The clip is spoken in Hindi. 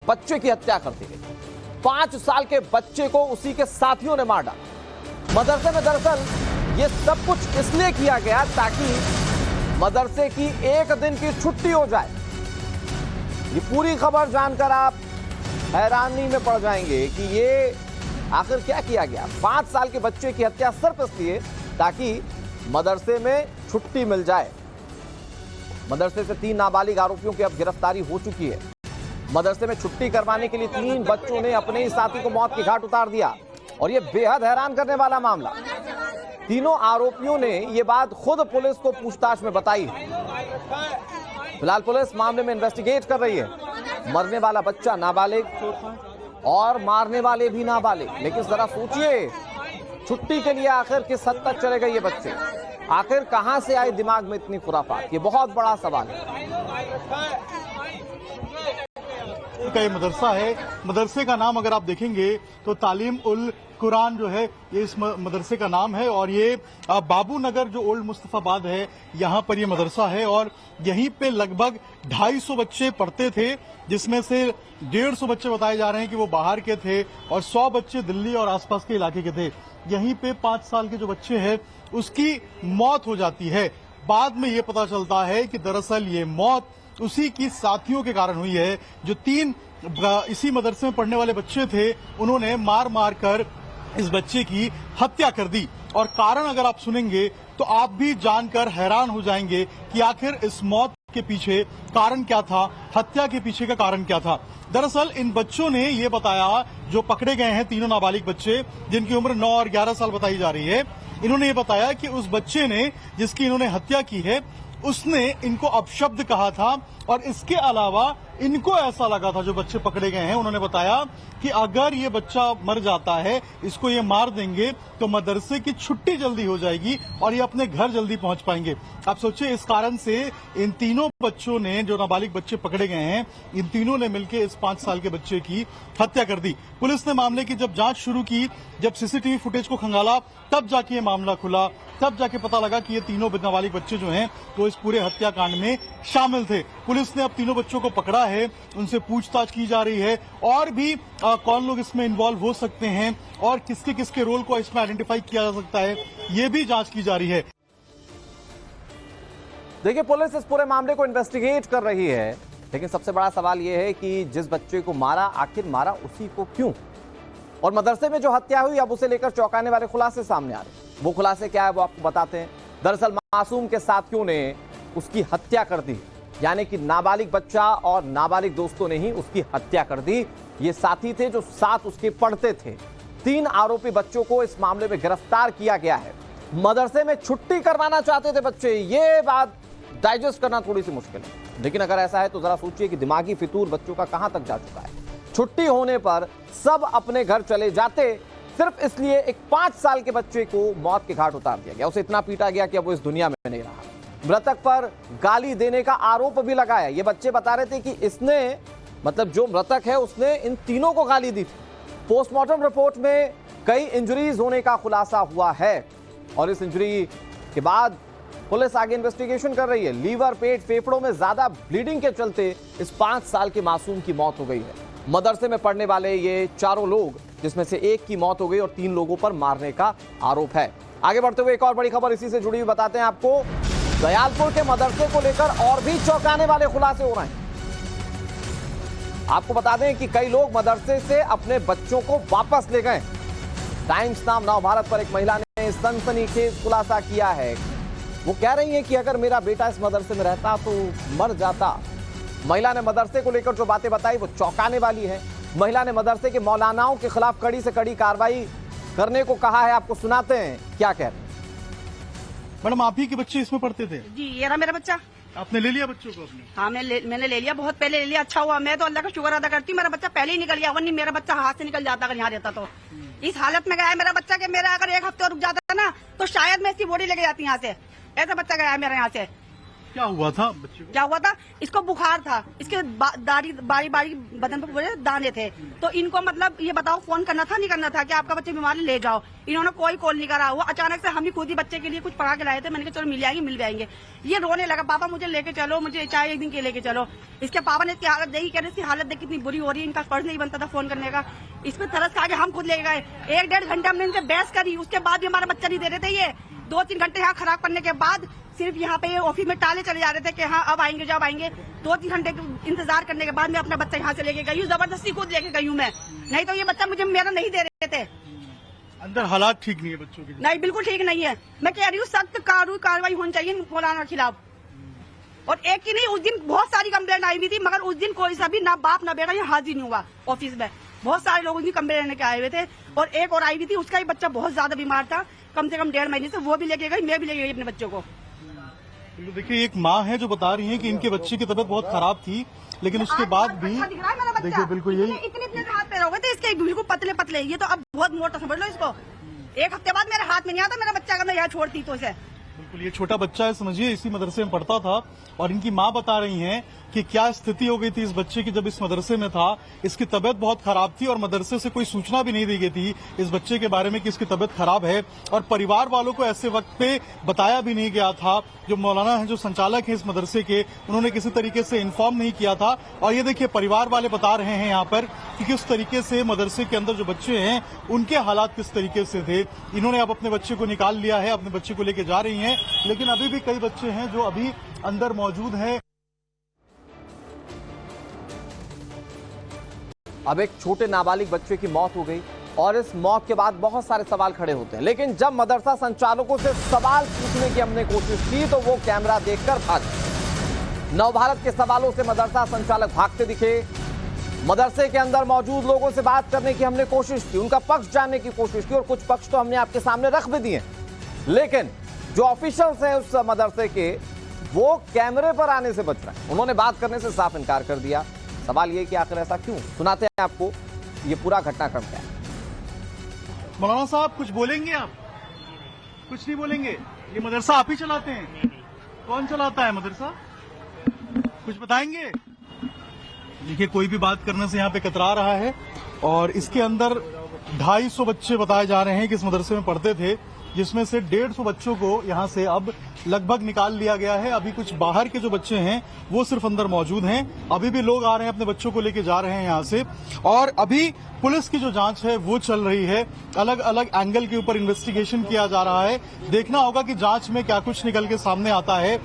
बच्चे की हत्या कर दी गई। 5 साल के बच्चे को उसी के साथियों ने मार डाला। मदरसे में दरअसल ये सब कुछ इसलिए किया गया ताकि मदरसे की एक दिन की छुट्टी हो जाए। ये पूरी खबर जानकर आप हैरानी में पड़ जाएंगे कि ये आखिर क्या किया गया। 5 साल के बच्चे की हत्या सिर्फ इसलिए ताकि मदरसे में छुट्टी मिल जाए। मदरसे से 3 नाबालिग आरोपियों की अब गिरफ्तारी हो चुकी है। मदरसे में छुट्टी करवाने के लिए 3 बच्चों ने अपने ही साथी को मौत की घाट उतार दिया और यह बेहद हैरान करने वाला मामला। तीनों आरोपियों ने यह बात खुद पुलिस को पूछताछ में बताई है। फिलहाल पुलिस मामले में इन्वेस्टिगेट कर रही है। मरने वाला बच्चा नाबालिग और मारने वाले भी नाबालिग। लेकिन जरा सोचिए, छुट्टी के लिए आखिर किस हद तक चले गए ये बच्चे? आखिर कहां से आई दिमाग में इतनी खुराफात? ये बहुत बड़ा सवाल है। का ये मदरसा है। मदरसे का नाम अगर आप देखेंगे तो तालीम उल कुरान जो है ये इस मदरसे का नाम है और ये बाबू नगर जो ओल्ड मुस्तफाबाद है यहाँ पर ये मदरसा है और यहीं पे लगभग 250 बच्चे पढ़ते थे, जिसमें से 150 बच्चे बताए जा रहे हैं कि वो बाहर के थे और 100 बच्चे दिल्ली और आसपास के इलाके के थे। यहीं पे 5 साल के जो बच्चे हैं उसकी मौत हो जाती है। बाद में ये पता चलता है कि दरअसल ये मौत उसी की साथियों के कारण हुई है। जो 3 इसी मदरसे में पढ़ने वाले बच्चे थे उन्होंने मार मार कर इस बच्चे की हत्या कर दी। और कारण अगर आप सुनेंगे तो आप भी जानकर हैरान हो जाएंगे कि आखिर इस मौत के पीछे कारण क्या था, हत्या के पीछे का कारण क्या था। दरअसल इन बच्चों ने ये बताया, जो पकड़े गए हैं तीनों नाबालिग बच्चे जिनकी उम्र 9 और 11 साल बताई जा रही है, इन्होंने ये बताया कि उस बच्चे ने जिसकी इन्होंने हत्या की है उसने इनको अपशब्द कहा था और इसके अलावा इनको ऐसा लगा था, जो बच्चे पकड़े गए हैं उन्होंने बताया कि अगर ये बच्चा मर जाता है, इसको ये मार देंगे तो मदरसे की छुट्टी जल्दी हो जाएगी और ये अपने घर जल्दी पहुंच पाएंगे। आप सोचिए, इस कारण से इन तीनों बच्चों ने, जो नाबालिग बच्चे पकड़े गए हैं, इन तीनों ने मिलकर इस 5 साल के बच्चे की हत्या कर दी। पुलिस ने मामले की जब जांच शुरू की, जब सीसीटीवी फुटेज को खंगाला, तब जाके ये मामला खुला, तब जाके पता लगा कि ये तीनों नाबालिग बच्चे जो हैं तो इस पूरे हत्याकांड में शामिल थे। पुलिस ने अब तीनों बच्चों को पकड़ा है, उनसे पूछताछ की जा रही है और भी कौन लोग इसमें इन्वॉल्व हो सकते हैं और किसके किसके रोल को इसमें आइडेंटिफाई किया जा सकता है, ये भी जांच की जा रही है। देखिए, पुलिस इस पूरे मामले को इन्वेस्टिगेट कर रही है, लेकिन सबसे बड़ा सवाल यह है कि जिस बच्चे को मारा, आखिर मारा उसी को क्यों? और मदरसे में जो हत्या हुई, अब उसे लेकर चौंकाने वाले खुलासे सामने आ रहे हैं। वो खुलासे क्या है वो आपको बताते हैं। दरअसल मासूम के साथियों ने उसकी हत्या कर दी, यानी कि नाबालिग बच्चा और नाबालिग दोस्तों ने ही उसकी हत्या कर दी। ये साथी थे जो साथ उसके पढ़ते थे। 3 आरोपी बच्चों को इस मामले में गिरफ्तार किया गया है। मदरसे में छुट्टी करवाना चाहते थे बच्चे, ये बात डाइजेस्ट करना थोड़ी सी मुश्किल है। लेकिन अगर ऐसा है तो जरा सोचिए कि दिमागी फितूर बच्चों का कहां तक जा चुका है। छुट्टी होने पर सब अपने घर चले जाते, सिर्फ इसलिए एक 5 साल के बच्चे को मौत के घाट उतार दिया गया। उसे इतना पीटा गया कि अब वो इस दुनिया में नहीं रहा। मृतक पर गाली देने का आरोप भी लगाया। ये बच्चे बता रहे थे कि इसने, मतलब जो मृतक है, उसने इन तीनों को गाली दी थी। पोस्टमार्टम रिपोर्ट में कई इंजरीज होने का खुलासा हुआ है और इस इंजरी के बाद पुलिस आगे इन्वेस्टिगेशन कर रही है। लीवर, पेट, फेफड़ों में ज्यादा ब्लीडिंग के चलते इस 5 साल के मासूम की मौत हो गई है। मदरसे में पढ़ने वाले ये 4 लोग, जिसमें से 1 की मौत हो गई और 3 लोगों पर मारने का आरोप है। आगे बढ़ते हुए एक और बड़ी खबर इसी से जुड़ी हुई बताते हैं आपको। दयालपुर के मदरसे को लेकर और भी चौंकाने वाले खुलासे हो रहे हैं। आपको बता दें कि कई लोग मदरसे से अपने बच्चों को वापस ले गए। टाइम्स नाम नव भारत पर एक महिला ने सनसनीखेज खुलासा किया है। वो कह रही है कि अगर मेरा बेटा इस मदरसे में रहता तो मर जाता। महिला ने मदरसे को लेकर जो बातें बताई वो चौंकाने वाली है। महिला ने मदरसे के मौलानाओं के खिलाफ कड़ी से कड़ी कार्रवाई करने को कहा है। आपको सुनाते हैं क्या कह रहे हैं। मैडम, आप ही के बच्चे इसमें पढ़ते थे? जी, ये रहा मेरा बच्चा। आपने ले लिया बच्चों को अपने? हाँ, मैंने ले लिया, बहुत पहले ले लिया। अच्छा हुआ, मैं तो अल्लाह का शुक्र अदा करती हूँ, मेरा बच्चा पहले ही निकल गया, वरना मेरा बच्चा हाथ से निकल जाता अगर यहाँ रहता तो। इस हालत में गया है मेरा बच्चा कि मेरा अगर 1 हफ्ते रुक जाता ना तो शायद मैं इसकी बॉडी लेके जाती यहाँ से। ऐसा बच्चा गया है मेरा यहाँ से। क्या हुआ था बच्चे को? क्या हुआ था, इसको बुखार था, इसके बारी बारी बदन पे पूरे दाने थे। तो इनको मतलब ये बताओ फोन करना था नहीं करना था कि आपका बच्चे बीमार ले जाओ। इन्होंने कोई कॉल नहीं करा। वो अचानक से हम ही खुद ही बच्चे के लिए कुछ पढ़ा के लाए थे। मैंने कहा चलो मिल जाएंगे। ये रोने लगा, पापा मुझे लेके चलो, मुझे चाहे एक दिन के लेके चलो। इसके पापा ने इसकी हालत देखी, कह रहे इसकी हालत देख कितनी बुरी हो रही है, इनका फर्ज नहीं बनता था फोन करने का। इस पे तरस खा के हम खुद ले गए। 1-1.5 घंटे हमने इनसे बहस करी, उसके बाद भी हमारा बच्चा नहीं दे रहे थे। ये 2-3 घंटे यहाँ खराब करने के बाद सिर्फ यहाँ पे ऑफिस में टाले चले जा रहे थे कि हाँ अब आएंगे जब आएंगे। 2-3 घंटे इंतजार करने के बाद मैं अपना बच्चा यहाँ से लेके गई हूँ, जबरदस्ती खुद लेके गई हूँ मैं। नहीं तो ये बच्चा मुझे मेरा नहीं दे रहे थे। अंदर हालात ठीक नहीं है बच्चों के? नहीं, बिल्कुल ठीक नहीं है। मैं कह रही हूँ सख्त कार्रवाई होनी चाहिए मौलाना के खिलाफ। और एक ही नहीं, उस दिन बहुत सारी कंप्लेंट आई हुई थी, मगर उस दिन कोई सा भी ना बाप ना बेटा यहाँ हाजिर नहीं हुआ ऑफिस में। बहुत सारे लोग उनकी कंप्लेंट लेने के आए हुए थे। और एक और आई हुई थी, उसका ही बच्चा बहुत ज्यादा बीमार था, कम से कम 1.5 महीने से। वो भी लेके गई, मैं भी लेके गई अपने बच्चों को। तो देखिए, एक माँ है जो बता रही है कि इनके बच्चे की तबीयत बहुत खराब थी, लेकिन उसके बाद भी देखिए बिल्कुल यही इतने हाथ पैर हो गए थे इसके, बिल्कुल पतले पतले। ये तो अब बहुत मोटा, समझ लो इसको। 1 हफ्ते बाद मेरे हाथ में नहीं आता मेरा बच्चा, अगर मैं यहाँ छोड़ती तो इसे। बिल्कुल, ये छोटा बच्चा है, समझिए इसी मदरसे में पढ़ता था। और इनकी माँ बता रही हैं कि क्या स्थिति हो गई थी इस बच्चे की जब इस मदरसे में था। इसकी तबीयत बहुत खराब थी और मदरसे से कोई सूचना भी नहीं दी गई थी इस बच्चे के बारे में कि इसकी तबीयत खराब है। और परिवार वालों को ऐसे वक्त पे बताया भी नहीं गया था। जो मौलाना है, जो संचालक है इस मदरसे के, उन्होंने किसी तरीके से इन्फॉर्म नहीं किया था। और ये देखिए, परिवार वाले बता रहे हैं यहाँ पर कि किस तरीके से मदरसे के अंदर जो बच्चे हैं उनके हालात किस तरीके से थे। इन्होंने अब अपने बच्चे को निकाल लिया है, अपने बच्चे को लेके जा रही हैं, लेकिन अभी भी कई बच्चे हैं जो अभी अंदर मौजूद हैं। अब एक छोटे नाबालिग बच्चे की मौत हो गई और इस मौत के बाद बहुत सारे सवाल खड़े होते हैं। लेकिन जब मदरसा संचालकों से सवाल पूछने की हमने कोशिश की तो वो कैमरा देखकर भागे। नवभारत के सवालों से मदरसा संचालक भागते दिखे। मदरसे के अंदर मौजूद लोगों से बात करने की हमने कोशिश की, उनका पक्ष जानने की कोशिश की और कुछ पक्ष तो हमने आपके सामने रख भी दिए। लेकिन जो ऑफिशियल्स हैं उस मदरसे के, वो कैमरे पर आने से बच रहे हैं। उन्होंने बात करने से साफ इनकार कर दिया। सवाल ये कि आखिर ऐसा क्यों? सुनाते हैं आपको ये पूरा घटनाक्रम क्या है। मौलाना साहब, कुछ बोलेंगे आप? कुछ नहीं बोलेंगे? ये मदरसा आप ही चलाते हैं? कौन चलाता है मदरसा? कुछ बताएंगे? देखिए, कोई भी बात करने से यहाँ पे कतरा रहा है। और इसके अंदर 250 बच्चे बताए जा रहे हैं कि इस मदरसे में पढ़ते थे, जिसमें से 150 बच्चों को यहाँ से अब लगभग निकाल लिया गया है। अभी कुछ बाहर के जो बच्चे हैं वो सिर्फ अंदर मौजूद हैं। अभी भी लोग आ रहे हैं, अपने बच्चों को लेके जा रहे हैं यहाँ से। और अभी पुलिस की जो जांच है वो चल रही है। अलग अलग एंगल के ऊपर इन्वेस्टिगेशन किया जा रहा है। देखना होगा कि जांच में क्या कुछ निकल के सामने आता है।